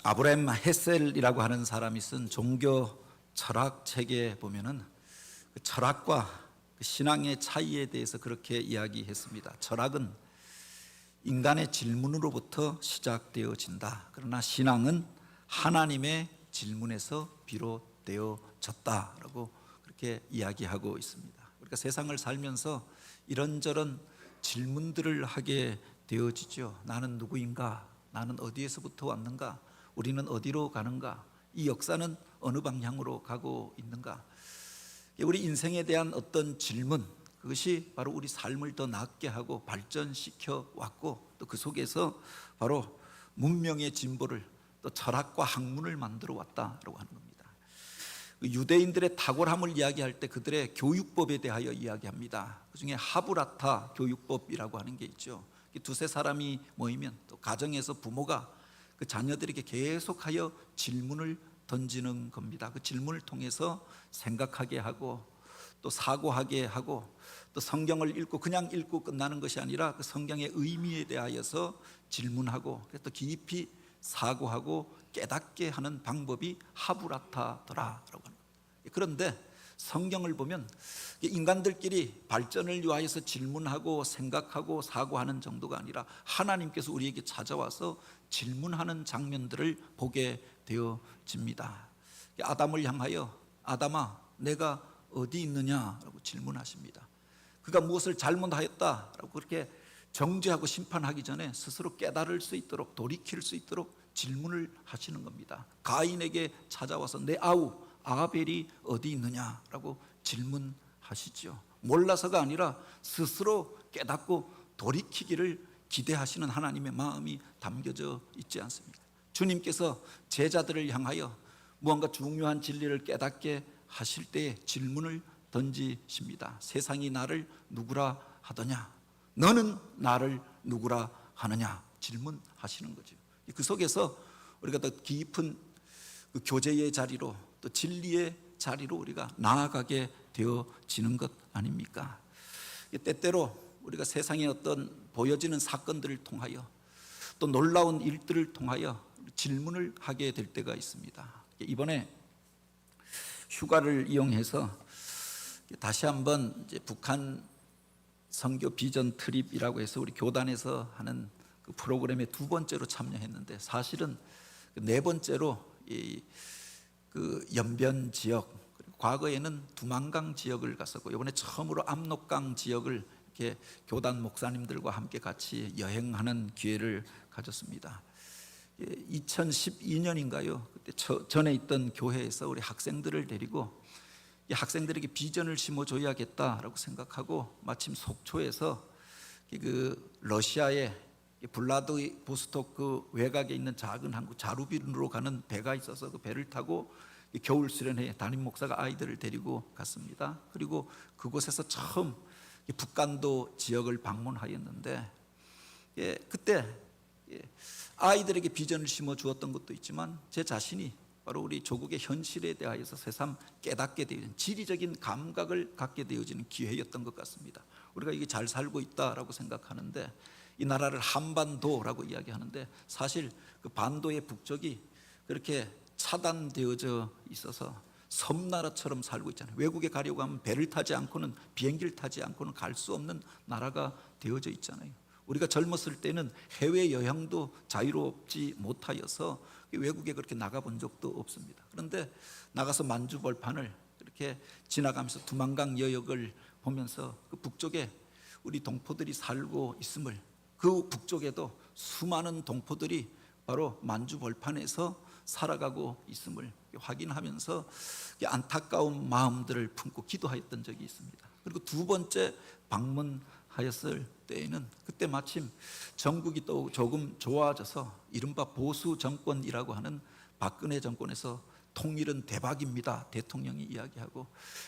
아브라함 헤셀이라고 하는 사람이 쓴 종교 철학 책에 보면은 그 철학과 그 신앙의 차이에 대해서 그렇게 이야기했습니다. 철학은 인간의 질문으로부터 시작되어진다. 그러나 신앙은 하나님의 질문에서 비롯되어졌다라고 그렇게 이야기하고 있습니다. 그러니까 세상을 살면서 이런저런 질문들을 하게 되어지죠. 나는 누구인가? 나는 어디에서부터 왔는가? 우리는 어디로 가는가? 이 역사는 어느 방향으로 가고 있는가? 우리 인생에 대한 어떤 질문, 그것이 바로 우리 삶을 더 낫게 하고 발전시켜 왔고, 또 그 속에서 바로 문명의 진보를, 또 철학과 학문을 만들어 왔다라고 하는 겁니다. 유대인들의 탁월함을 이야기할 때 그들의 교육법에 대하여 이야기합니다. 그 중에 하브라타 교육법이라고 하는 게 있죠. 두세 사람이 모이면 또 가정에서 부모가 그 자녀들에게 계속하여 질문을 던지는 겁니다. 그 질문을 통해서 생각하게 하고 또 사고하게 하고, 또 성경을 읽고 그냥 읽고 끝나는 것이 아니라 그 성경의 의미에 대하여서 질문하고, 또 깊이 사고하고 깨닫게 하는 방법이 하브라타더라라고 하는 겁니다. 그런데 성경을 보면 인간들끼리 발전을 위하여서 질문하고 생각하고 사고하는 정도가 아니라 하나님께서 우리에게 찾아와서 질문하는 장면들을 보게 되어집니다. 아담을 향하여 아담아 내가 어디 있느냐라고 질문하십니다. 그가 무엇을 잘못하였다라고 그렇게 정죄하고 심판하기 전에 스스로 깨달을 수 있도록, 돌이킬 수 있도록 질문을 하시는 겁니다. 가인에게 찾아와서 내 아우 아벨이 어디 있느냐라고 질문하시죠. 몰라서가 아니라 스스로 깨닫고 돌이키기를 기대하시는 하나님의 마음이 담겨져 있지 않습니까? 주님께서 제자들을 향하여 무언가 중요한 진리를 깨닫게 하실 때에 질문을 던지십니다. 세상이 나를 누구라 하더냐? 너는 나를 누구라 하느냐? 질문하시는 거죠. 그 속에서 우리가 더 깊은 그 교제의 자리로, 또 진리의 자리로 우리가 나아가게 되어지는 것 아닙니까? 때때로 우리가 세상에 어떤 보여지는 사건들을 통하여, 또 놀라운 일들을 통하여 질문을 하게 될 때가 있습니다. 이번에 휴가를 이용해서 다시 한번 이제 북한 선교 비전 트립이라고 해서 우리 교단에서 하는 그 프로그램에 두 번째로 참여했는데, 사실은 네 번째로 그 연변 지역, 그리고 과거에는 두만강 지역을 갔었고 이번에 처음으로 압록강 지역을 이렇게 교단 목사님들과 함께 같이 여행하는 기회를 가졌습니다. 2012년인가요? 그때 전에 있던 교회에서 우리 학생들을 데리고 이 학생들에게 비전을 심어줘야겠다라고 생각하고, 마침 속초에서 그 러시아의 블라디보스토크 외곽에 있는 작은 항구 자루빈으로 가는 배가 있어서 그 배를 타고 겨울 수련회에 담임 목사가 아이들을 데리고 갔습니다. 그리고 그곳에서 처음 북간도 지역을 방문하였는데, 그때 아이들에게 비전을 심어 주었던 것도 있지만 제 자신이 바로 우리 조국의 현실에 대하여서 새삼 깨닫게 되는, 지리적인 감각을 갖게 되어지는 기회였던 것 같습니다. 우리가 이게 잘 살고 있다라고 생각하는데, 이 나라를 한반도라고 이야기하는데 사실 그 반도의 북쪽이 그렇게 차단되어져 있어서 섬나라처럼 살고 있잖아요. 외국에 가려고 하면 배를 타지 않고는, 비행기를 타지 않고는 갈 수 없는 나라가 되어져 있잖아요. 우리가 젊었을 때는 해외여행도 자유롭지 못하여서 외국에 그렇게 나가본 적도 없습니다. 그런데 나가서 만주벌판을 이렇게 지나가면서 두만강 여역을 보면서 그 북쪽에 우리 동포들이 살고 있음을, 그 북쪽에도 수많은 동포들이 바로 만주벌판에서 살아가고 있음을 확인하면서 안타까운 마음들을 품고 기도하였던 적이 있습니다. 그리고 두 번째 방문하였을 때에는 그때 마침 전국이 또 조금 좋아져서 이른바 보수 정권이라고 하는 박근혜 정권에서 통일은 대박입니다 대통령이 이야기하고,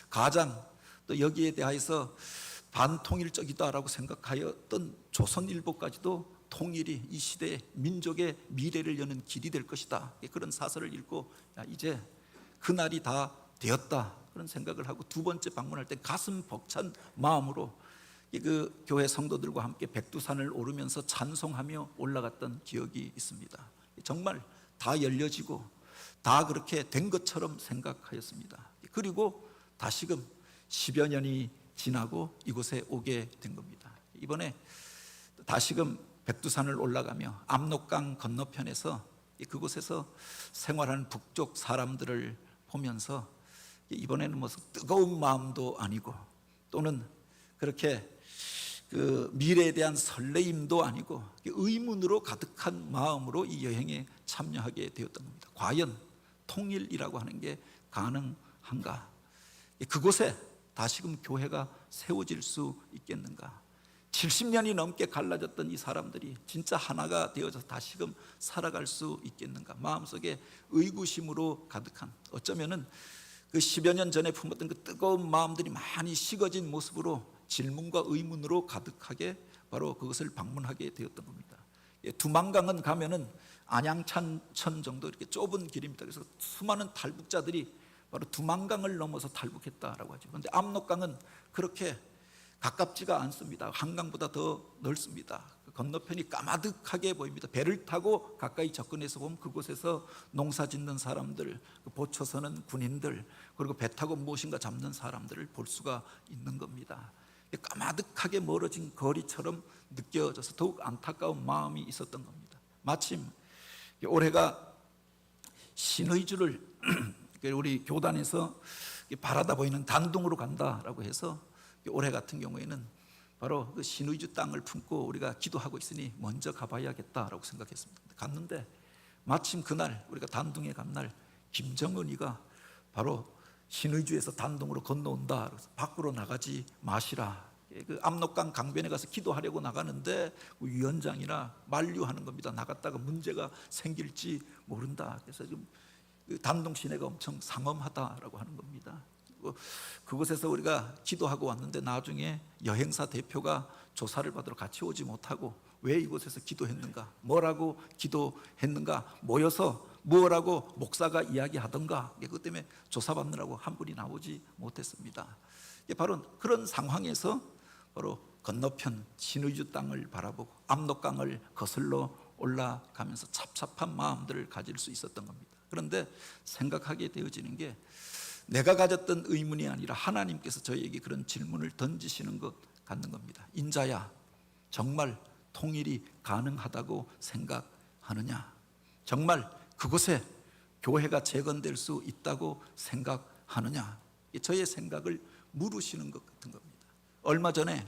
가장 또 여기에 대해서 반통일적이다라고 생각하였던 조선일보까지도 통일이 이 시대의 민족의 미래를 여는 길이 될 것이다, 그런 사설을 읽고 이제 그날이 다 되었다 그런 생각을 하고, 두 번째 방문할 때 가슴 벅찬 마음으로 그 교회 성도들과 함께 백두산을 오르면서 찬송하며 올라갔던 기억이 있습니다. 정말 다 열려지고 다 그렇게 된 것처럼 생각하였습니다. 그리고 다시금 10여 년이 지나고 이곳에 오게 된 겁니다. 이번에 다시금 백두산을 올라가며 압록강 건너편에서 그곳에서 생활하는 북쪽 사람들을 보면서 이번에는 무슨 뜨거운 마음도 아니고 또는 그렇게 그 미래에 대한 설레임도 아니고 의문으로 가득한 마음으로 이 여행에 참여하게 되었던 겁니다. 과연 통일이라고 하는 게 가능한가? 그곳에 다시금 교회가 세워질 수 있겠는가? 70년이 넘게 갈라졌던 이 사람들이 진짜 하나가 되어서 다시금 살아갈 수 있겠는가? 마음속에 의구심으로 가득한, 어쩌면은 그 10여 년 전에 품었던 그 뜨거운 마음들이 많이 식어진 모습으로 질문과 의문으로 가득하게 바로 그것을 방문하게 되었던 겁니다. 두만강은 가면은 안양천 정도 이렇게 좁은 길입니다. 그래서 수많은 탈북자들이 바로 두만강을 넘어서 탈북했다라고 하죠. 그런데 압록강은 그렇게 가깝지가 않습니다. 한강보다 더 넓습니다. 건너편이 까마득하게 보입니다. 배를 타고 가까이 접근해서 보면 그곳에서 농사 짓는 사람들, 보초 서는 군인들, 그리고 배 타고 무엇인가 잡는 사람들을 볼 수가 있는 겁니다. 까마득하게 멀어진 거리처럼 느껴져서 더욱 안타까운 마음이 있었던 겁니다. 마침 올해가 신의주를 우리 교단에서 바라다 보이는 단둥으로 간다라고 해서 올해 같은 경우에는 바로 그 신의주 땅을 품고 우리가 기도하고 있으니 먼저 가봐야겠다라고 생각했습니다. 갔는데 마침 그날 우리가 단둥에 간 날 김정은이가 바로 신의주에서 단둥으로 건너온다. 그래서 밖으로 나가지 마시라. 그 압록강 강변에 가서 기도하려고 나가는데 위원장이나 만류하는 겁니다. 나갔다가 문제가 생길지 모른다. 그래서 지금 단둥 시내가 엄청 상엄하다라고 하는 겁니다. 그곳에서 우리가 기도하고 왔는데 나중에 여행사 대표가 조사를 받으러 같이 오지 못하고 왜 이곳에서 기도했는가, 뭐라고 기도했는가, 모여서 뭐라고 목사가 이야기하던가, 그것 때문에 조사받느라고 한 분이 나오지 못했습니다. 바로 그런 상황에서 바로 건너편 신의주 땅을 바라보고 압록강을 거슬러 올라가면서 찹찹한 마음들을 가질 수 있었던 겁니다. 그런데 생각하게 되어지는 게 내가 가졌던 의문이 아니라 하나님께서 저에게 그런 질문을 던지시는 것 같는 겁니다. 인자야, 정말 통일이 가능하다고 생각하느냐? 정말 그곳에 교회가 재건될 수 있다고 생각하느냐? 저의 생각을 물으시는 것 같은 겁니다. 얼마 전에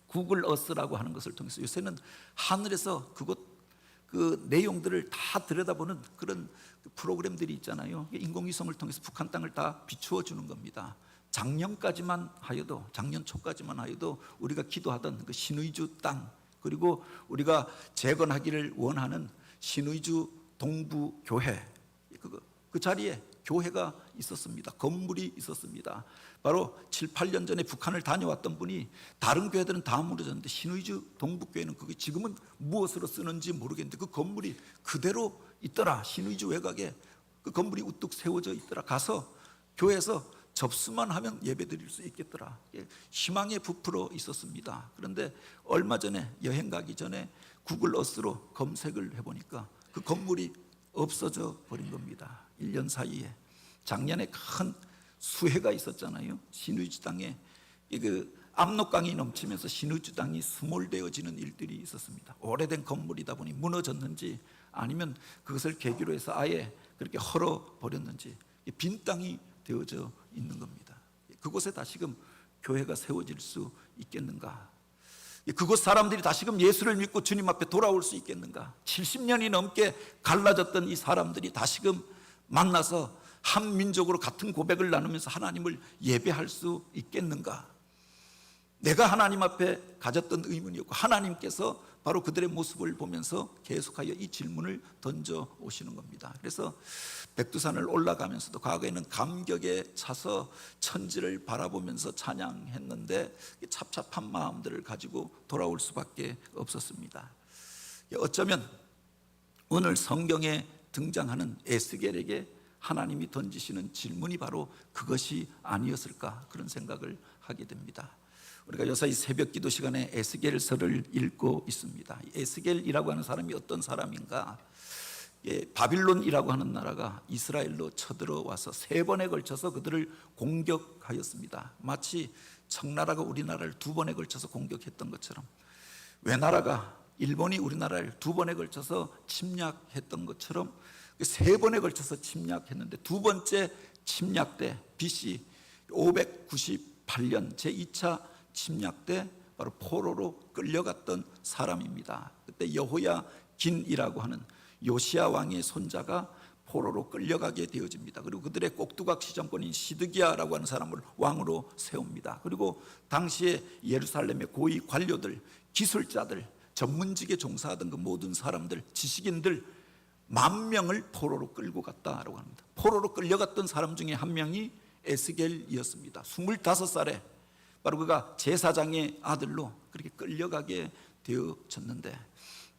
구글 어스라고 하는 것을 통해서 요새는 하늘에서 그곳 그 내용들을 다 들여다보는 그런 프로그램들이 있잖아요. 인공위성을 통해서 북한 땅을 다 비추어 주는 겁니다. 작년까지만 하여도, 작년 초까지만 하여도 우리가 기도하던 그 신의주 땅, 그리고 우리가 재건하기를 원하는 신의주 동부교회, 그 자리에 교회가 있었습니다. 건물이 있었습니다. 바로 7, 8년 전에 북한을 다녀왔던 분이 다른 교회들은 다 무너졌는데 신의주 동북교회는 그게 지금은 무엇으로 쓰는지 모르겠는데 그 건물이 그대로 있더라. 신의주 외곽에 그 건물이 우뚝 세워져 있더라. 가서 교회에서 접수만 하면 예배 드릴 수 있겠더라. 희망에 부풀어 있었습니다. 그런데 얼마 전에 여행 가기 전에 구글 어스로 검색을 해보니까 그 건물이 없어져 버린 겁니다. 1년 사이에. 작년에 큰 수해가 있었잖아요. 신의주 땅에 그 압록강이 넘치면서 신의주 땅이 수몰되어지는 일들이 있었습니다. 오래된 건물이다 보니 무너졌는지 아니면 그것을 계기로 해서 아예 그렇게 헐어버렸는지 빈 땅이 되어져 있는 겁니다. 그곳에 다시금 교회가 세워질 수 있겠는가? 그곳 사람들이 다시금 예수를 믿고 주님 앞에 돌아올 수 있겠는가? 70년이 넘게 갈라졌던 이 사람들이 다시금 만나서 한 민족으로 같은 고백을 나누면서 하나님을 예배할 수 있겠는가? 내가 하나님 앞에 가졌던 의문이었고 하나님께서 바로 그들의 모습을 보면서 계속하여 이 질문을 던져 오시는 겁니다. 그래서 백두산을 올라가면서도 과거에는 감격에 차서 천지를 바라보면서 찬양했는데 찹찹한 마음들을 가지고 돌아올 수밖에 없었습니다. 어쩌면 오늘 성경에 등장하는 에스겔에게 하나님이 던지시는 질문이 바로 그것이 아니었을까, 그런 생각을 하게 됩니다. 우리가 요사이 새벽 기도 시간에 에스겔서를 읽고 있습니다. 에스겔이라고 하는 사람이 어떤 사람인가? 바빌론이라고 하는 나라가 이스라엘로 쳐들어와서 3번에 걸쳐서 그들을 공격하였습니다. 마치 청나라가 우리나라를 2번에 걸쳐서 공격했던 것처럼, 외나라가 일본이 우리나라를 2번에 걸쳐서 침략했던 것처럼 3번에 걸쳐서 침략했는데, 2번째 침략 때 BC 598년 제2차 침략 때 바로 포로로 끌려갔던 사람입니다. 그때 여호야긴이라고 하는 요시야 왕의 손자가 포로로 끌려가게 되어집니다. 그리고 그들의 꼭두각시 정권인 시드기야라고 하는 사람을 왕으로 세웁니다. 그리고 당시에 예루살렘의 고위 관료들, 기술자들, 전문직에 종사하던 그 모든 사람들, 지식인들 10,000명을 포로로 끌고 갔다라고 합니다. 포로로 끌려갔던 사람 중에 한 명이 에스겔이었습니다. 25살에 바로 그가 제사장의 아들로 그렇게 끌려가게 되어졌는데,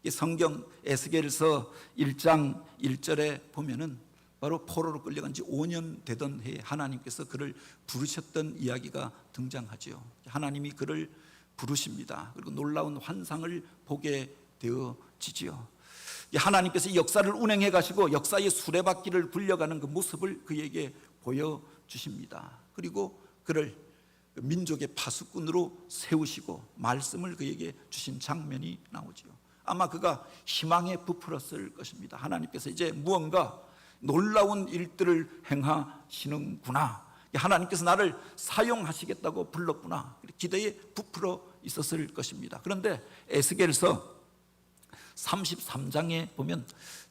성경 에스겔서 1장 1절에 보면은 바로 포로로 끌려간 지 5년 되던 해에 하나님께서 그를 부르셨던 이야기가 등장하죠. 하나님이 그를 부르십니다. 그리고 놀라운 환상을 보게 되어지지요. 하나님께서 이 역사를 운행해 가시고 역사의 수레바퀴를 굴려가는 그 모습을 그에게 보여주십니다. 그리고 그를 민족의 파수꾼으로 세우시고 말씀을 그에게 주신 장면이 나오지요. 아마 그가 희망에 부풀었을 것입니다. 하나님께서 이제 무언가 놀라운 일들을 행하시는구나, 하나님께서 나를 사용하시겠다고 불렀구나, 기대에 부풀어 있었을 것입니다. 그런데 에스겔서 33장에 보면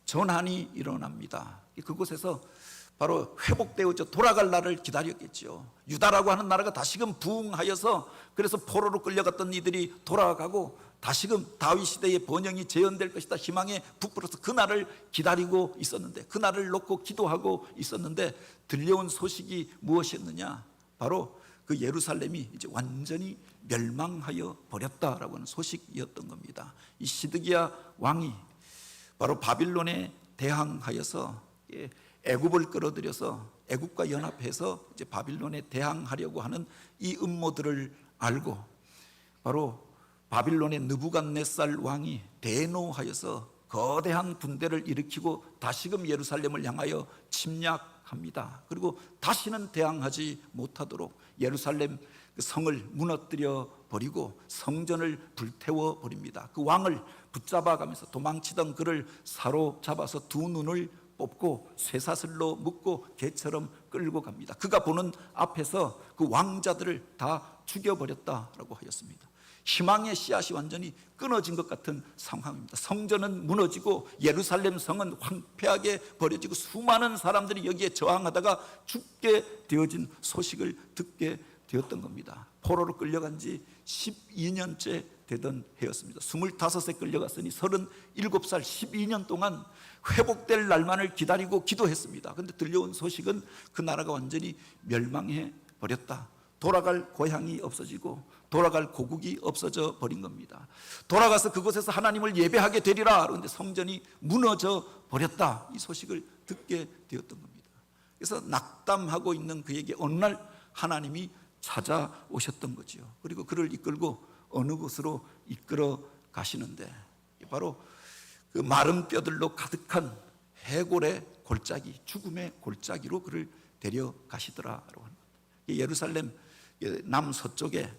전환이 일어납니다. 그곳에서 바로 회복되어져 돌아갈 날을 기다렸겠죠. 유다라고 하는 나라가 다시금 부흥하여서 그래서 포로로 끌려갔던 이들이 돌아가고 다시금 다윗 시대의 번영이 재현될 것이다 희망에 부풀어서 그 날을 기다리고 있었는데, 그 날을 놓고 기도하고 있었는데 들려온 소식이 무엇이었느냐? 바로 그 예루살렘이 이제 완전히 멸망하여 버렸다라고 하는 소식이었던 겁니다. 이 시드기야 왕이 바로 바빌론에 대항하여서 애굽을 끌어들여서 애굽과 연합해서 이제 바빌론에 대항하려고 하는 이 음모들을 알고 바로 바빌론의 느부갓네살 왕이 대노하여서 거대한 군대를 일으키고 다시금 예루살렘을 향하여 침략합니다. 그리고 다시는 대항하지 못하도록 예루살렘 성을 무너뜨려 버리고 성전을 불태워 버립니다. 그 왕을 붙잡아가면서 도망치던 그를 사로잡아서 2눈을 뽑고 쇠사슬로 묶고 개처럼 끌고 갑니다. 그가 보는 앞에서 그 왕자들을 다 죽여버렸다라고 하였습니다. 희망의 씨앗이 완전히 끊어진 것 같은 상황입니다. 성전은 무너지고 예루살렘 성은 황폐하게 버려지고 수많은 사람들이 여기에 저항하다가 죽게 되어진 소식을 듣게 되었던 겁니다. 포로로 끌려간 지 12년째 되던 해였습니다. 25세 끌려갔으니 37살 12년 동안 회복될 날만을 기다리고 기도했습니다. 그런데 들려온 소식은 그 나라가 완전히 멸망해 버렸다. 돌아갈 고향이 없어지고 돌아갈 고국이 없어져 버린 겁니다. 돌아가서 그곳에서 하나님을 예배하게 되리라. 그런데 성전이 무너져 버렸다. 이 소식을 듣게 되었던 겁니다. 그래서 낙담하고 있는 그에게 어느 날 하나님이 찾아오셨던 거죠. 그리고 그를 이끌고 어느 곳으로 이끌어 가시는데 바로 그 마른 뼈들로 가득한 해골의 골짜기, 죽음의 골짜기로 그를 데려가시더라라고 합니다. 예루살렘 남서쪽에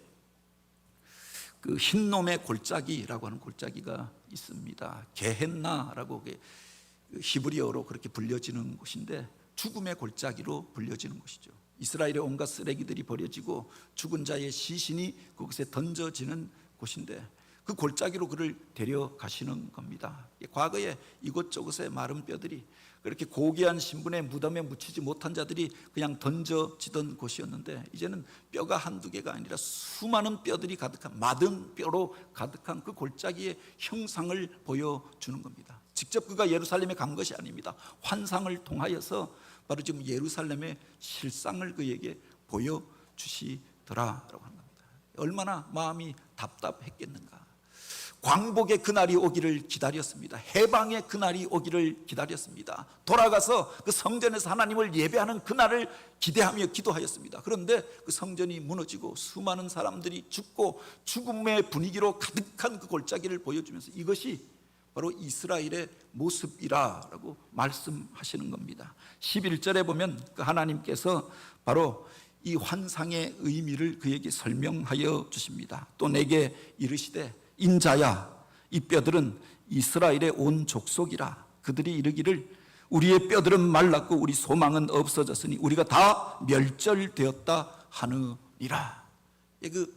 그 흰놈의 골짜기라고 하는 골짜기가 있습니다. 게헨나라고 히브리어로 그렇게 불려지는 곳인데 죽음의 골짜기로 불려지는 곳이죠. 이스라엘의 온갖 쓰레기들이 버려지고 죽은 자의 시신이 그곳에 던져지는 곳인데 그 골짜기로 그를 데려가시는 겁니다. 과거에 이곳저곳에 마른 뼈들이 그렇게 고귀한 신분의 무덤에 묻히지 못한 자들이 그냥 던져지던 곳이었는데 이제는 뼈가 한두 개가 아니라 수많은 뼈들이 가득한 마등 뼈로 가득한 그 골짜기의 형상을 보여주는 겁니다. 직접 그가 예루살렘에 간 것이 아닙니다. 환상을 통하여서 바로 지금 예루살렘의 실상을 그에게 보여주시더라라고 하는 겁니다. 얼마나 마음이 답답했겠는가. 광복의 그날이 오기를 기다렸습니다. 해방의 그날이 오기를 기다렸습니다. 돌아가서 그 성전에서 하나님을 예배하는 그날을 기대하며 기도하였습니다. 그런데 그 성전이 무너지고 수많은 사람들이 죽고 죽음의 분위기로 가득한 그 골짜기를 보여주면서 이것이 바로 이스라엘의 모습이라고 말씀하시는 겁니다. 11절에 보면 그 하나님께서 바로 이 환상의 의미를 그에게 설명하여 주십니다. 또 내게 이르시되 인자야, 이 뼈들은 이스라엘의 온 족속이라. 그들이 이르기를 우리의 뼈들은 말랐고 우리 소망은 없어졌으니 우리가 다 멸절되었다 하느니라. 그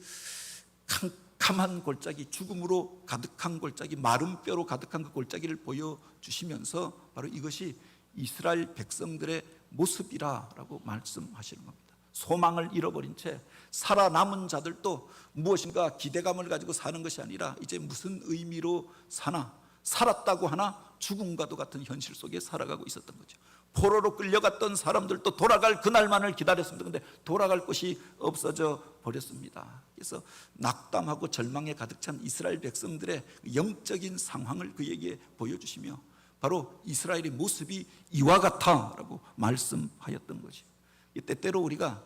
캄캄한 골짜기, 죽음으로 가득한 골짜기, 마른 뼈로 가득한 그 골짜기를 보여주시면서 바로 이것이 이스라엘 백성들의 모습이라고 말씀하시는 겁니다. 소망을 잃어버린 채 살아남은 자들도 무엇인가 기대감을 가지고 사는 것이 아니라 이제 무슨 의미로 사나, 살았다고 하나 죽음과도 같은 현실 속에 살아가고 있었던 거죠. 포로로 끌려갔던 사람들도 돌아갈 그날만을 기다렸습니다. 그런데 돌아갈 곳이 없어져 버렸습니다. 그래서 낙담하고 절망에 가득 찬 이스라엘 백성들의 영적인 상황을 그에게 보여주시며 바로 이스라엘의 모습이 이와 같다라고 말씀하였던 거죠. 때때로 우리가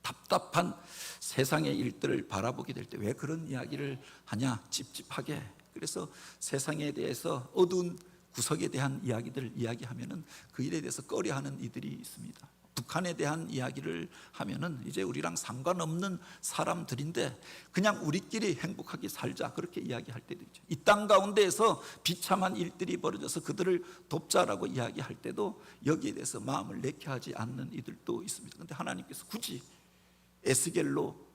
답답한 세상의 일들을 바라보게 될 때 왜 그런 이야기를 하냐, 찝찝하게. 그래서 세상에 대해서 어두운 구석에 대한 이야기들을 이야기하면은 그 일에 대해서 꺼려하는 이들이 있습니다. 북한에 대한 이야기를 하면은 이제 우리랑 상관없는 사람들인데 그냥 우리끼리 행복하게 살자, 그렇게 이야기할 때도 있죠. 이 땅 가운데에서 비참한 일들이 벌어져서 그들을 돕자라고 이야기할 때도 여기에 대해서 마음을 내게 하지 않는 이들도 있습니다. 그런데 하나님께서 굳이 에스겔로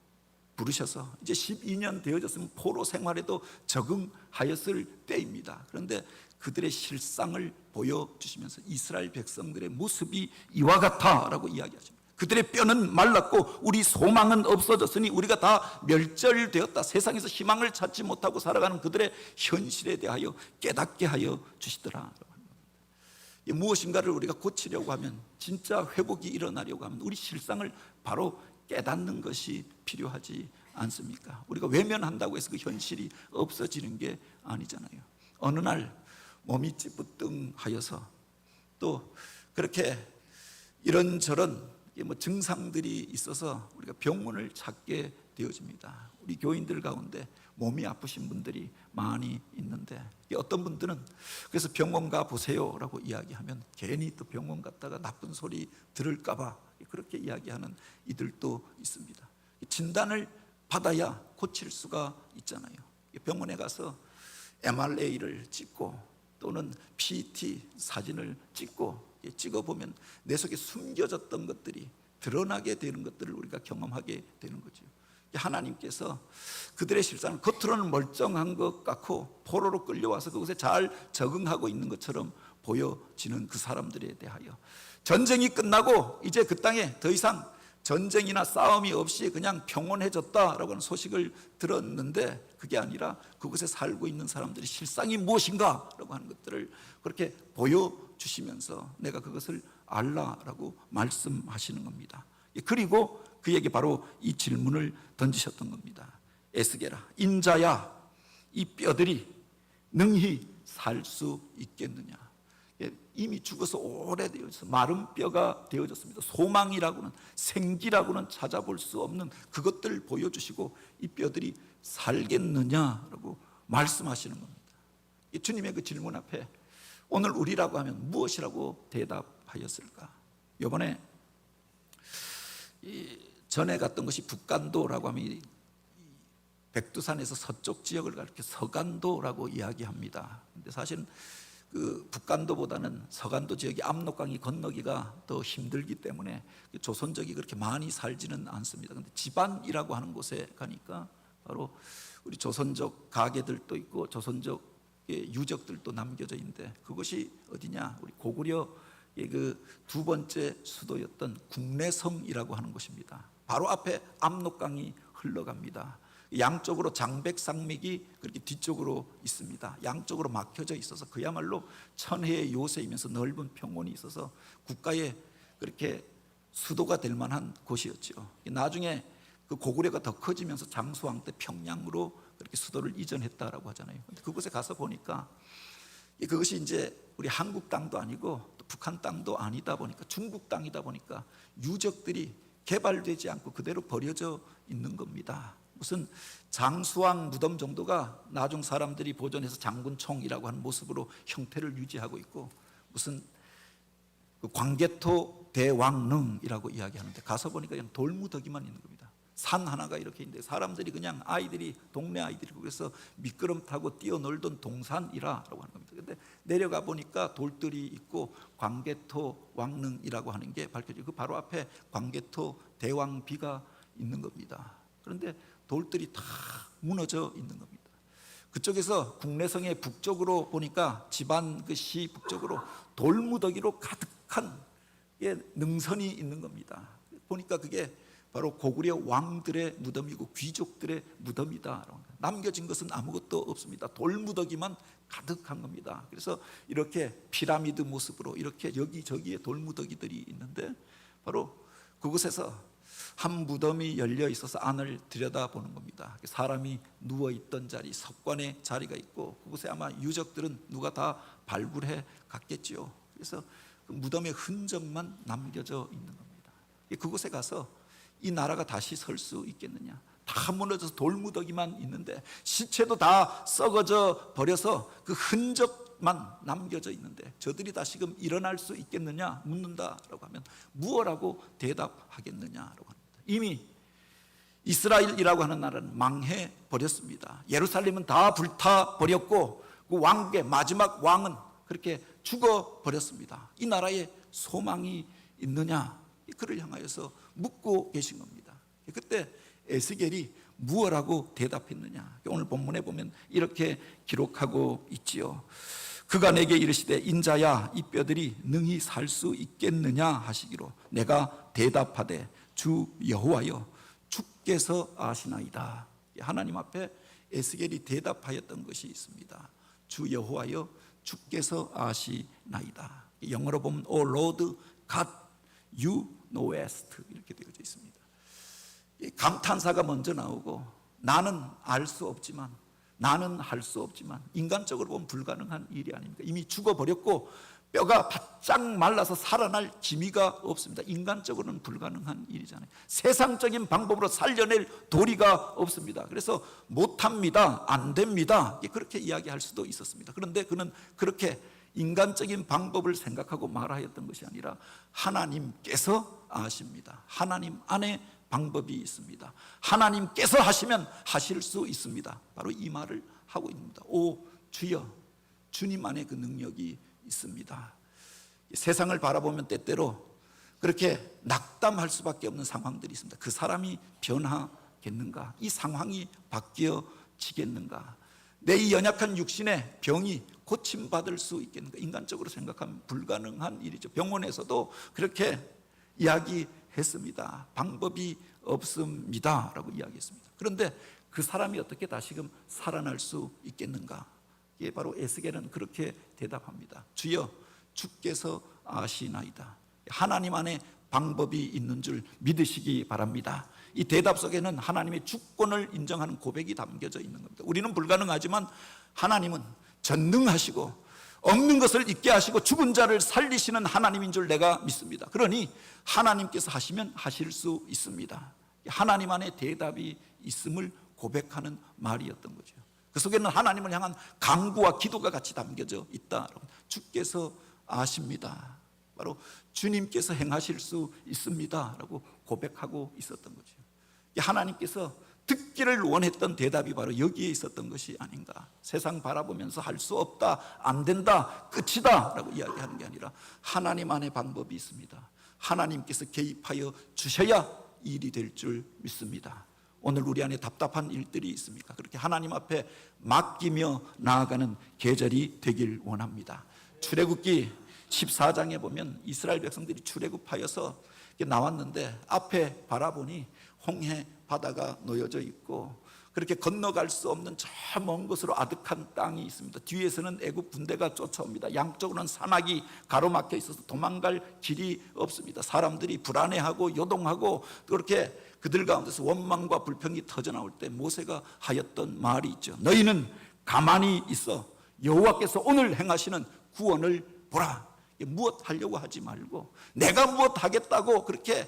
부르셔서 이제 12년 되어졌으면 포로 생활에도 적응하였을 때입니다. 그런데 그들의 실상을 보여주시면서 이스라엘 백성들의 모습이 이와 같다라고 이야기하십니다. 그들의 뼈는 말랐고 우리 소망은 없어졌으니 우리가 다 멸절되었다. 세상에서 희망을 찾지 못하고 살아가는 그들의 현실에 대하여 깨닫게 하여 주시더라. 무엇인가를 우리가 고치려고 하면, 진짜 회복이 일어나려고 하면 우리 실상을 바로 깨닫는 것이 필요하지 않습니까? 우리가 외면한다고 해서 그 현실이 없어지는 게 아니잖아요. 어느 날 몸이 찌뿌둥하여서 또 그렇게 이런저런 증상들이 있어서 우리가 병원을 찾게 되어집니다. 우리 교인들 가운데 몸이 아프신 분들이 많이 있는데 어떤 분들은 그래서 병원 가 보세요라고 이야기하면 괜히 또 병원 갔다가 나쁜 소리 들을까 봐 그렇게 이야기하는 이들도 있습니다. 진단을 받아야 고칠 수가 있잖아요. 병원에 가서 MRA를 찍고 또는 PET 사진을 찍어보면 내 속에 숨겨졌던 것들이 드러나게 되는 것들을 우리가 경험하게 되는 거죠. 하나님께서 그들의 실상은 겉으로는 멀쩡한 것 같고 포로로 끌려와서 그곳에 잘 적응하고 있는 것처럼 보여지는 그 사람들에 대하여 전쟁이 끝나고 이제 그 땅에 더 이상 전쟁이나 싸움이 없이 그냥 평온해졌다라고 하는 소식을 들었는데 그게 아니라 그곳에 살고 있는 사람들의 실상이 무엇인가라고 하는 것들을 그렇게 보여주시면서 내가 그것을 알라라고 말씀하시는 겁니다. 그리고 그에게 바로 이 질문을 던지셨던 겁니다. 에스겔아, 인자야, 이 뼈들이 능히 살 수 있겠느냐? 이미 죽어서 오래되어서 마른 뼈가 되어졌습니다. 소망이라고는, 생기라고는 찾아볼 수 없는 그것들을 보여주시고 이 뼈들이 살겠느냐라고 말씀하시는 겁니다. 주님의 그 질문 앞에 오늘 우리라고 하면 무엇이라고 대답하였을까? 이번에 전에 갔던 것이 북간도라고 하면 백두산에서 서쪽 지역을 가리켜 서간도라고 이야기합니다. 근데 사실은 그 북간도보다는 서간도 지역이 압록강이 건너기가 더 힘들기 때문에 조선족이 그렇게 많이 살지는 않습니다. 그런데 지반이라고 하는 곳에 가니까 바로 우리 조선족 가게들도 있고 조선족의 유적들도 남겨져 있는데 그것이 어디냐? 우리 고구려의 그 두 번째 수도였던 국내성이라고 하는 곳입니다. 바로 앞에 압록강이 흘러갑니다. 양쪽으로 장백산맥이 그렇게 뒤쪽으로 있습니다. 양쪽으로 막혀져 있어서 그야말로 천혜의 요새이면서 넓은 평원이 있어서 국가의 그렇게 수도가 될 만한 곳이었죠. 나중에 그 고구려가 더 커지면서 장수왕 때 평양으로 그렇게 수도를 이전했다라고 하잖아요. 근데 그곳에 가서 보니까 그것이 이제 우리 한국 땅도 아니고 또 북한 땅도 아니다 보니까 중국 땅이다 보니까 유적들이 개발되지 않고 그대로 버려져 있는 겁니다. 무슨 장수왕 무덤 정도가 나중 사람들이 보존해서 장군총이라고 하는 모습으로 형태를 유지하고 있고, 무슨 그 광개토 대왕릉이라고 이야기하는데 가서 보니까 그냥 돌무더기만 있는 겁니다. 산 하나가 이렇게 있는데 사람들이 그냥 아이들이, 동네 아이들이 그래서 미끄럼 타고 뛰어놀던 동산이라고 하는 겁니다. 근데 내려가 보니까 돌들이 있고 광개토 왕릉이라고 하는 게 밝혀지고 그 바로 앞에 광개토 대왕비가 있는 겁니다. 그런데 돌들이 다 무너져 있는 겁니다. 그쪽에서 국내성의 북쪽으로 보니까 집안 그 시 북쪽으로 돌무더기로 가득한 능선이 있는 겁니다. 보니까 그게 바로 고구려 왕들의 무덤이고 귀족들의 무덤이다. 남겨진 것은 아무것도 없습니다. 돌무더기만 가득한 겁니다. 그래서 이렇게 피라미드 모습으로 이렇게 여기저기에 돌무더기들이 있는데 바로 그곳에서 한 무덤이 열려 있어서 안을 들여다보는 겁니다. 사람이 누워있던 자리, 석관의 자리가 있고 그곳에 아마 유적들은 누가 다 발굴해 갔겠지요. 그래서 그 무덤의 흔적만 남겨져 있는 겁니다. 그곳에 가서 이 나라가 다시 설 수 있겠느냐? 다 무너져서 돌무더기만 있는데 시체도 다 썩어져 버려서 그 흔적만 남겨져 있는데 저들이 다시금 일어날 수 있겠느냐 묻는다라고 하면 무엇라고 대답하겠느냐라고 합니다. 이미 이스라엘이라고 하는 나라는 망해 버렸습니다. 예루살렘은 다 불타 버렸고 그 왕계 마지막 왕은 그렇게 죽어 버렸습니다. 이 나라에 소망이 있느냐? 그를 향하여서 묻고 계신 겁니다. 그때 에스겔이 무엇라고 대답했느냐? 오늘 본문에 보면 이렇게 기록하고 있지요. 그가 내게 이르시되 인자야 이 뼈들이 능히 살 수 있겠느냐 하시기로 내가 대답하되 주 여호와여 주께서 아시나이다. 하나님 앞에 에스겔이 대답하였던 것이 있습니다. 주 여호와여 주께서 아시나이다. 영어로 보면 O Lord God you knowest 이렇게 되어져 있습니다. 감탄사가 먼저 나오고 나는 알 수 없지만, 나는 할 수 없지만, 인간적으로 보면 불가능한 일이 아닙니까? 이미 죽어버렸고 뼈가 바짝 말라서 살아날 기미가 없습니다. 인간적으로는 불가능한 일이잖아요. 세상적인 방법으로 살려낼 도리가 없습니다. 그래서 못합니다, 안 됩니다, 그렇게 이야기할 수도 있었습니다. 그런데 그는 그렇게 인간적인 방법을 생각하고 말하였던 것이 아니라 하나님께서 아십니다. 하나님 안에 방법이 있습니다. 하나님께서 하시면 하실 수 있습니다. 바로 이 말을 하고 있습니다. 오 주여, 주님 안에 그 능력이 있습니다. 세상을 바라보면 때때로 그렇게 낙담할 수밖에 없는 상황들이 있습니다. 그 사람이 변하겠는가? 이 상황이 바뀌어지겠는가? 내 이 연약한 육신의 병이 고침받을 수 있겠는가? 인간적으로 생각하면 불가능한 일이죠. 병원에서도 그렇게 이야기했습니다. 방법이 없습니다 라고 이야기했습니다. 그런데 그 사람이 어떻게 다시금 살아날 수 있겠는가? 이게 바로 에스겔은 그렇게 대답합니다. 주여 주께서 아시나이다. 하나님 안에 방법이 있는 줄 믿으시기 바랍니다. 이 대답 속에는 하나님의 주권을 인정하는 고백이 담겨져 있는 겁니다. 우리는 불가능하지만 하나님은 전능하시고 없는 것을 있게 하시고 죽은 자를 살리시는 하나님인 줄 내가 믿습니다. 그러니 하나님께서 하시면 하실 수 있습니다. 하나님 안에 대답이 있음을 고백하는 말이었던 거죠. 그 속에는 하나님을 향한 간구와 기도가 같이 담겨져 있다. 주께서 아십니다. 바로 주님께서 행하실 수 있습니다 라고 고백하고 있었던 거죠. 하나님께서 듣기를 원했던 대답이 바로 여기에 있었던 것이 아닌가. 세상 바라보면서 할 수 없다, 안 된다, 끝이다 라고 이야기하는 게 아니라 하나님 안에 방법이 있습니다. 하나님께서 개입하여 주셔야 일이 될 줄 믿습니다. 오늘 우리 안에 답답한 일들이 있습니까? 그렇게 하나님 앞에 맡기며 나아가는 계절이 되길 원합니다. 출애굽기 14장에 보면 이스라엘 백성들이 출애굽하여서 나왔는데 앞에 바라보니 홍해 바다가 놓여져 있고 그렇게 건너갈 수 없는 저 먼 곳으로 아득한 땅이 있습니다. 뒤에서는 애굽 군대가 쫓아옵니다. 양쪽으로는 산악이 가로막혀 있어서 도망갈 길이 없습니다. 사람들이 불안해하고 요동하고 그렇게 그들 가운데서 원망과 불평이 터져나올 때 모세가 하였던 말이 있죠. 너희는 가만히 있어 여호와께서 오늘 행하시는 구원을 보라. 무엇 하려고 하지 말고 내가 무엇 하겠다고 그렇게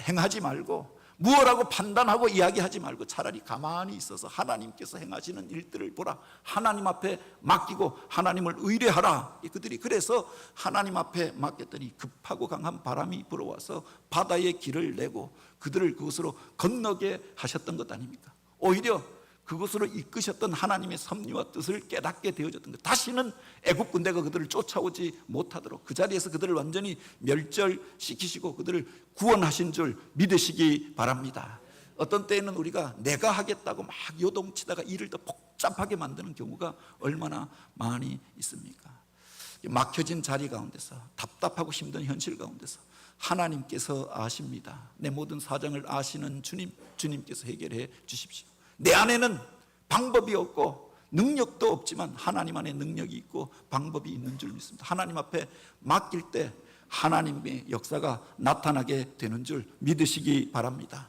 행하지 말고 무엇라고 판단하고 이야기하지 말고 차라리 가만히 있어서 하나님께서 행하시는 일들을 보라. 하나님 앞에 맡기고 하나님을 의뢰하라. 그들이 그래서 하나님 앞에 맡겼더니 급하고 강한 바람이 불어와서 바다의 길을 내고 그들을 그곳으로 건너게 하셨던 것 아닙니까? 오히려 그곳으로 이끄셨던 하나님의 섭리와 뜻을 깨닫게 되어졌던 것. 다시는 애국 군대가 그들을 쫓아오지 못하도록 그 자리에서 그들을 완전히 멸절시키시고 그들을 구원하신 줄 믿으시기 바랍니다. 어떤 때에는 우리가 내가 하겠다고 막 요동치다가 일을 더 복잡하게 만드는 경우가 얼마나 많이 있습니까? 막혀진 자리 가운데서 답답하고 힘든 현실 가운데서 하나님께서 아십니다. 내 모든 사정을 아시는 주님께서 해결해 주십시오. 내 안에는 방법이 없고 능력도 없지만 하나님 안에 능력이 있고 방법이 있는 줄 믿습니다. 하나님 앞에 맡길 때 하나님의 역사가 나타나게 되는 줄 믿으시기 바랍니다.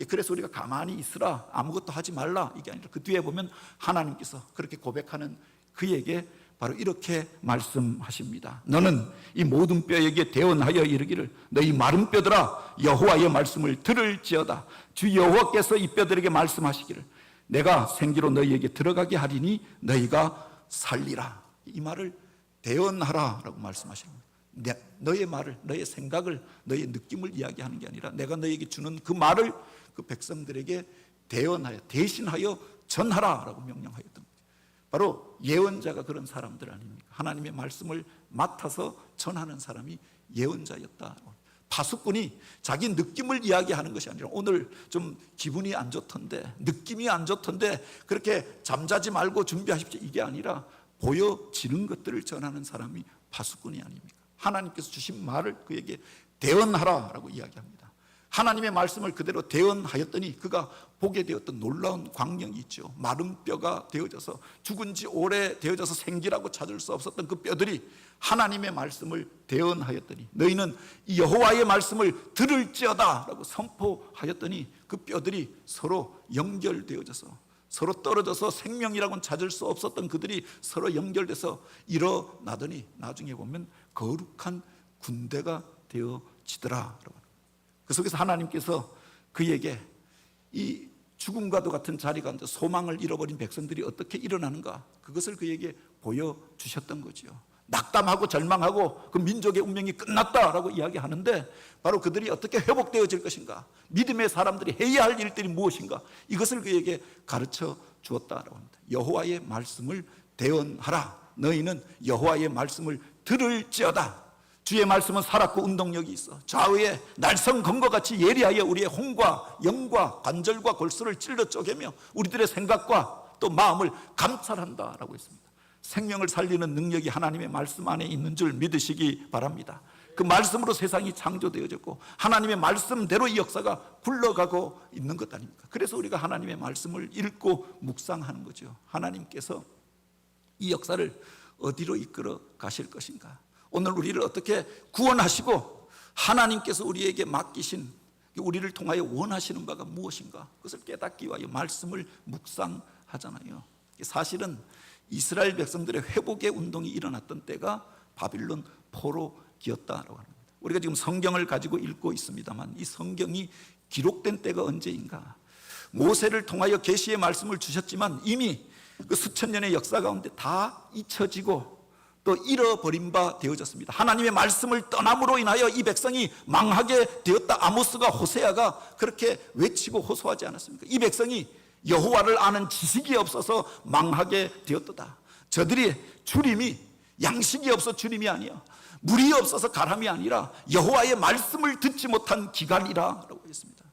그래서 우리가 가만히 있으라, 아무것도 하지 말라, 이게 아니라 그 뒤에 보면 하나님께서 그렇게 고백하는 그에게 바로 이렇게 말씀하십니다. 너는 이 모든 뼈에게 대언하여 이르기를 너희 마른 뼈들아 여호와의 말씀을 들을지어다. 주 여호와께서 이 뼈들에게 말씀하시기를 내가 생기로 너희에게 들어가게 하리니 너희가 살리라. 이 말을 대언하라 라고 말씀하시는 거예요. 너의 말을, 너의 생각을, 너의 느낌을 이야기하는 게 아니라 내가 너희에게 주는 그 말을 그 백성들에게 대언하여 대신하여 전하라 라고 명령하였던 거예요. 바로 예언자가 그런 사람들 아닙니까? 하나님의 말씀을 맡아서 전하는 사람이 예언자였다. 파수꾼이 자기 느낌을 이야기하는 것이 아니라 오늘 좀 기분이 안 좋던데, 느낌이 안 좋던데 그렇게 잠자지 말고 준비하십시오, 이게 아니라 보여지는 것들을 전하는 사람이 파수꾼이 아닙니까? 하나님께서 주신 말을 그에게 대언하라라고 이야기합니다. 하나님의 말씀을 그대로 대언하였더니 그가 보게 되었던 놀라운 광경이 있죠. 마른 뼈가 되어져서 죽은 지 오래 되어져서 생기라고 찾을 수 없었던 그 뼈들이 하나님의 말씀을 대언하였더니 너희는 이 여호와의 말씀을 들을지어다 라고 선포하였더니 그 뼈들이 서로 연결되어져서 서로 떨어져서 생명이라고는 찾을 수 없었던 그들이 서로 연결돼서 일어나더니 나중에 보면 거룩한 군대가 되어지더라. 그 속에서 하나님께서 그에게 이 죽음과도 같은 자리 가운데 소망을 잃어버린 백성들이 어떻게 일어나는가, 그것을 그에게 보여주셨던 거죠. 낙담하고 절망하고 그 민족의 운명이 끝났다라고 이야기하는데 바로 그들이 어떻게 회복되어질 것인가, 믿음의 사람들이 해야 할 일들이 무엇인가, 이것을 그에게 가르쳐 주었다라고 합니다. 여호와의 말씀을 대언하라. 너희는 여호와의 말씀을 들을지어다. 주의 말씀은 살았고 운동력이 있어 좌우에 날성 검과 같이 예리하여 우리의 혼과 영과 관절과 골수를 찔러 쪼개며 우리들의 생각과 또 마음을 감찰한다라고 했습니다. 생명을 살리는 능력이 하나님의 말씀 안에 있는 줄 믿으시기 바랍니다. 그 말씀으로 세상이 창조되어졌고 하나님의 말씀대로 이 역사가 굴러가고 있는 것 아닙니까? 그래서 우리가 하나님의 말씀을 읽고 묵상하는 거죠. 하나님께서 이 역사를 어디로 이끌어 가실 것인가, 오늘 우리를 어떻게 구원하시고 하나님께서 우리에게 맡기신 우리를 통하여 원하시는 바가 무엇인가, 그것을 깨닫기 위하여 말씀을 묵상하잖아요. 사실은 이스라엘 백성들의 회복의 운동이 일어났던 때가 바빌론 포로기였다라고 합니다. 우리가 지금 성경을 가지고 읽고 있습니다만 이 성경이 기록된 때가 언제인가? 모세를 통하여 계시의 말씀을 주셨지만 이미 그 수천 년의 역사 가운데 다 잊혀지고 또 잃어버린 바 되어졌습니다. 하나님의 말씀을 떠남으로 인하여 이 백성이 망하게 되었다. 아모스가, 호세아가 그렇게 외치고 호소하지 않았습니까? 이 백성이 여호와를 아는 지식이 없어서 망하게 되었다. 저들이 주림이 양식이 없어 주림이 아니야, 물이 없어서 가람이 아니라 여호와의 말씀을 듣지 못한 기간이라고 했습니다.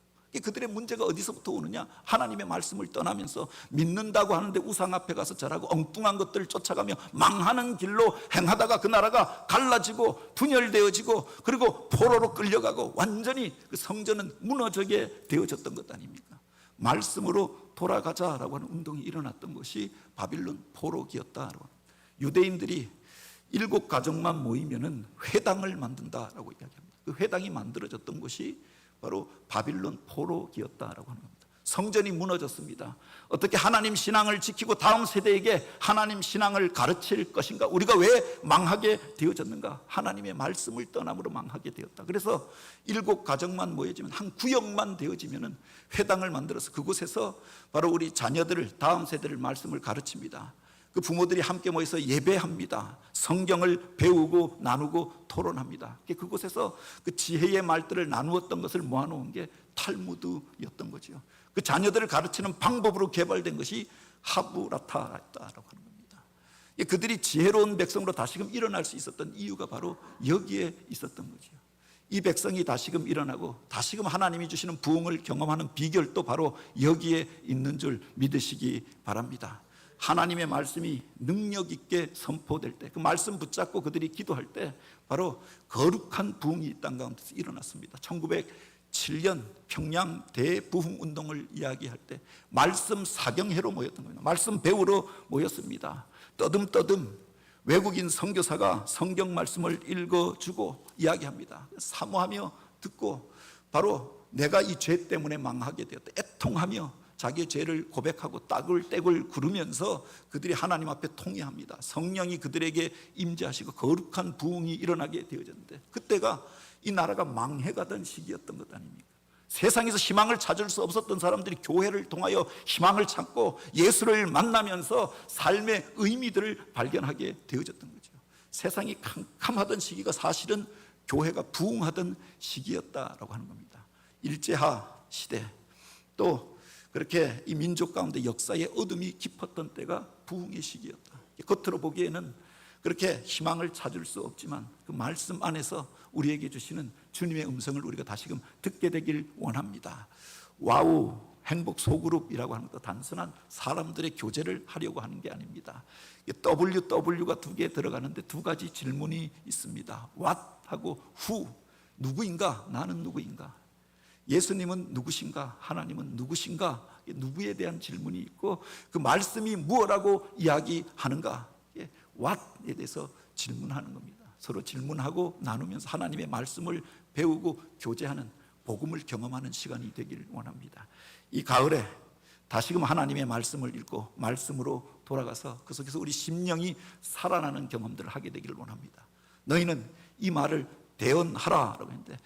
그들의 문제가 어디서부터 오느냐? 하나님의 말씀을 떠나면서 믿는다고 하는데 우상 앞에 가서 절하고 엉뚱한 것들을 쫓아가며 망하는 길로 행하다가 그 나라가 갈라지고 분열되어지고 그리고 포로로 끌려가고 완전히 그 성전은 무너지게 되어졌던 것 아닙니까? 말씀으로 돌아가자라고 하는 운동이 일어났던 것이 바빌론 포로기였다라고. 유대인들이 7가족만 모이면은 회당을 만든다라고 이야기합니다. 그 회당이 만들어졌던 것이 바로 바빌론 포로기였다라고 하는 겁니다. 성전이 무너졌습니다. 어떻게 하나님 신앙을 지키고 다음 세대에게 하나님 신앙을 가르칠 것인가? 우리가 왜 망하게 되어졌는가? 하나님의 말씀을 떠남으로 망하게 되었다. 그래서 7가정만 모여지면, 한 구역만 되어지면 회당을 만들어서 그곳에서 바로 우리 자녀들을, 다음 세대를 말씀을 가르칩니다. 그 부모들이 함께 모여서 예배합니다. 성경을 배우고 나누고 토론합니다. 그곳에서 그 지혜의 말들을 나누었던 것을 모아놓은 게 탈무드였던 거죠. 그 자녀들을 가르치는 방법으로 개발된 것이 하브라타라고 하는 겁니다. 그들이 지혜로운 백성으로 다시금 일어날 수 있었던 이유가 바로 여기에 있었던 거죠. 이 백성이 다시금 일어나고 다시금 하나님이 주시는 부흥을 경험하는 비결도 바로 여기에 있는 줄 믿으시기 바랍니다. 하나님의 말씀이 능력 있게 선포될 때, 그 말씀 붙잡고 그들이 기도할 때 바로 거룩한 부흥이 이 땅 가운데서 일어났습니다. 1907년 평양 대부흥 운동을 이야기할 때 말씀 사경회로 모였던 겁니다. 말씀 배우러 모였습니다. 떠듬떠듬 외국인 선교사가 성경 말씀을 읽어주고 이야기합니다. 사모하며 듣고 바로 내가 이 죄 때문에 망하게 되었다, 애통하며 자기의 죄를 고백하고 떼굴 구르면서 그들이 하나님 앞에 통회합니다. 성령이 그들에게 임재하시고 거룩한 부흥이 일어나게 되어졌는데, 그때가 이 나라가 망해가던 시기였던 것 아닙니까? 세상에서 희망을 찾을 수 없었던 사람들이 교회를 통하여 희망을 찾고 예수를 만나면서 삶의 의미들을 발견하게 되어졌던 거죠. 세상이 캄캄하던 시기가 사실은 교회가 부흥하던 시기였다라고 하는 겁니다. 일제하 시대, 또 그렇게 이 민족 가운데 역사의 어둠이 깊었던 때가 부흥의 시기였다. 겉으로 보기에는 그렇게 희망을 찾을 수 없지만 그 말씀 안에서 우리에게 주시는 주님의 음성을 우리가 다시금 듣게 되길 원합니다. 와우 행복 소그룹이라고 하는 것도 단순한 사람들의 교제를 하려고 하는 게 아닙니다. WW가 2개 들어가는데 2가지 질문이 있습니다. What 하고 Who, 누구인가? 나는 누구인가? 예수님은 누구신가? 하나님은 누구신가? 누구에 대한 질문이 있고, 그 말씀이 무엇라고 이야기하는가? What에 대해서 질문하는 겁니다. 서로 질문하고 나누면서 하나님의 말씀을 배우고 교제하는, 복음을 경험하는 시간이 되길 원합니다. 이 가을에 다시금 하나님의 말씀을 읽고 말씀으로 돌아가서 그 속에서 우리 심령이 살아나는 경험들을 하게 되기를 원합니다. 너희는 이 말을 대언하라라고 했는데,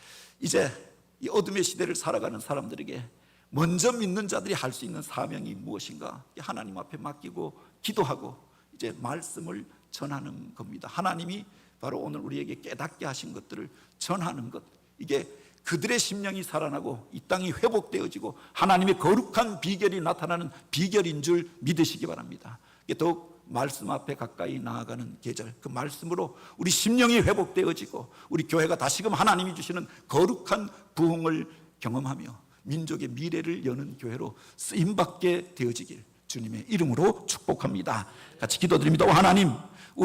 이제 이 어둠의 시대를 살아가는 사람들에게 먼저 믿는 자들이 할 수 있는 사명이 무엇인가? 하나님 앞에 맡기고 기도하고 이제 말씀을 전하는 겁니다. 하나님이 바로 오늘 우리에게 깨닫게 하신 것들을 전하는 것, 이게 그들의 심령이 살아나고 이 땅이 회복되어지고 하나님의 거룩한 비결이 나타나는 비결인 줄 믿으시기 바랍니다. 더욱 말씀 앞에 가까이 나아가는 계절, 그 말씀으로 우리 심령이 회복되어지고 우리 교회가 다시금 하나님이 주시는 거룩한 부흥을 경험하며 민족의 미래를 여는 교회로 쓰임받게 되어지길 주님의 이름으로 축복합니다. 같이 기도드립니다. 하나님, 우리